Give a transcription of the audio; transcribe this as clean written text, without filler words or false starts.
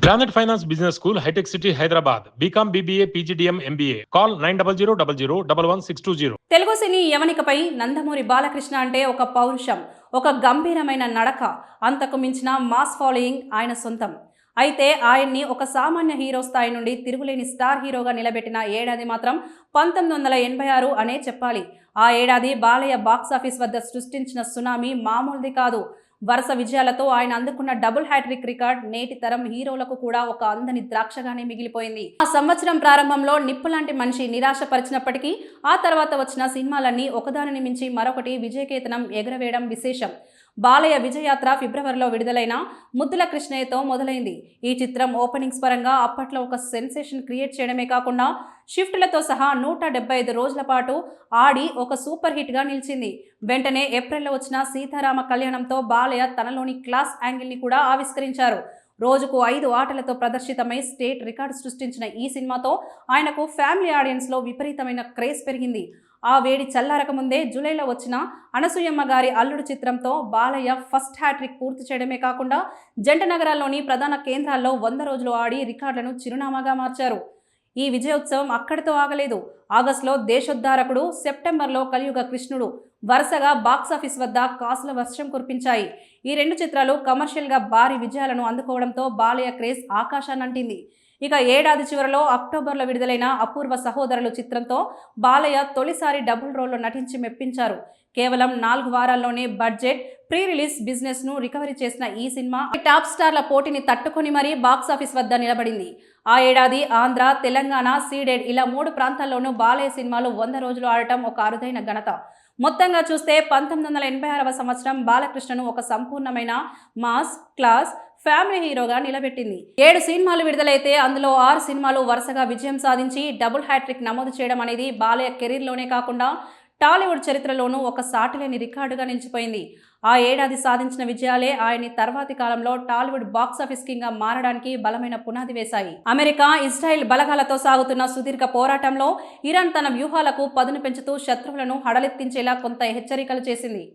Granite Finance Business School, High-Tech City, Hyderabad. BCom, BBA, PGDM, MBA. Call 9000 Telugu సినీ యవనికపై నందమూరి బాలకృష్ణ అంటే ఒక పౌరుషం, ఒక గంభీరమైన నడక, అంతకు మించిన మాస్ ఫాలోయింగ్ ఆయన సొంతం. అయితే ఆయన్ని ఒక సామాన్య హీరో స్థాయి నుండి తిరుగులేని స్టార్ హీరోగా నిలబెట్టిన ఏడాది మాత్రం 1986 అనే చెప్పాలి. ఆ ఏడాది బాలయ్య బాక్సాఫీస్ వద్ద సృష్టించిన సునామీ మామూలుది కాదు. వరుస విజయాలతో ఆయన అందుకున్న డబుల్ హ్యాట్రిక్ రికార్డ్ నేటి తరం హీరోలకు కూడా ఒక అందని ద్రాక్షగానే మిగిలిపోయింది. ఆ సంవత్సరం ప్రారంభంలో నిప్పులాంటి మనిషి నిరాశపరిచినప్పటికీ ఆ తర్వాత వచ్చిన సినిమాలన్నీ ఒకదానిని మించి మరొకటి విజయకేతనం ఎగరవేయడం విశేషం. బాలయ్య విజయయాత్ర ఫిబ్రవరిలో విడుదలైన ముద్దుల కృష్ణయ్యతో మొదలైంది. ఈ చిత్రం ఓపెనింగ్స్ పరంగా అప్పట్లో ఒక సెన్సేషన్ క్రియేట్ చేయడమే కాకుండా షిఫ్ట్లతో సహా 175 రోజుల పాటు ఆడి ఒక సూపర్ హిట్ గా నిలిచింది. వెంటనే ఏప్రిల్లో వచ్చిన సీతారామ కళ్యాణంతో బాలయ్య తనలోని క్లాస్ యాంగిల్ ని కూడా ఆవిష్కరించారు. రోజుకు 5 ఆటలతో ప్రదర్శితమై స్టేట్ రికార్డు సృష్టించిన ఈ సినిమాతో ఆయనకు ఫ్యామిలీ ఆడియన్స్ లో విపరీతమైన క్రేజ్ పెరిగింది. ఆ వేడి చల్లారక ముందే జూలైలో వచ్చిన అనసూయమ్మ గారి అల్లుడు చిత్రంతో బాలయ్య ఫస్ట్ హ్యాట్రిక్ పూర్తి చేయడమే కాకుండా జంట నగరాల్లోని ప్రధాన కేంద్రాల్లో 100 రోజులు ఆడి రికార్డులను చిరునామాగా మార్చారు. ఈ విజయోత్సవం అక్కడితో ఆగలేదు. ఆగస్టులో దేశోద్ధారకుడు, సెప్టెంబర్లో కలియుగ కృష్ణుడు వరుసగా బాక్సాఫీస్ వద్ద కాసుల వర్షం కురిపించాయి. ఈ 2 చిత్రాలు కమర్షియల్గా భారీ విజయాలను అందుకోవడంతో బాలయ్య క్రేజ్ ఆకాశాన్నంటింది. ఇక ఏడాది చివరలో అక్టోబర్లో విడుదలైన అపూర్వ సహోదరులు చిత్రంతో బాలయ్య తొలిసారి డబుల్ రోల్లో నటించి మెప్పించారు. కేవలం 4 వారాల్లోనే బడ్జెట్, ప్రీ రిలీజ్ బిజినెస్ ను రికవరీ చేసిన ఈ సినిమా టాప్ స్టార్ల పోటీని తట్టుకొని మరీ బాక్సాఫీస్ వద్ద నిలబడింది. ఆ ఏడాది ఆంధ్ర, తెలంగాణ, సీడెడ్ ఇలా 3 ప్రాంతాల్లోనూ బాలయ్య సినిమాలు 100 రోజులు ఆడటం ఒక అరుదైన ఘనత. మొత్తంగా చూస్తే 1986వ సంవత్సరం బాలకృష్ణను ఒక సంపూర్ణమైన మాస్, క్లాస్, ఫ్యామిలీ హీరోగా నిలబెట్టింది. 7 సినిమాలు విడుదలైతే అందులో 6 సినిమాలు వరుసగా విజయం సాధించి డబుల్ హ్యాట్రిక్ నమోదు చేయడం అనేది బాలయ్య కెరీర్లోనే కాకుండా టాలీవుడ్ చరిత్రలోనూ ఒక సాటిలేని రికార్డుగా నిలిచిపోయింది. ఆ ఏడాది సాధించిన విజయాలే ఆయన్ని తర్వాతి కాలంలో టాలీవుడ్ బాక్సాఫీస్ కింగ్ గా మారడానికి బలమైన పునాది వేశాయి. అమెరికా, ఇజ్రాయెల్ బలగాలతో సాగుతున్న సుదీర్ఘ పోరాటంలో ఇరాన్ తన వ్యూహాలకు పదును పెంచుతూ శత్రువులను హడలెత్తించేలా కొంత హెచ్చరికలు చేసింది.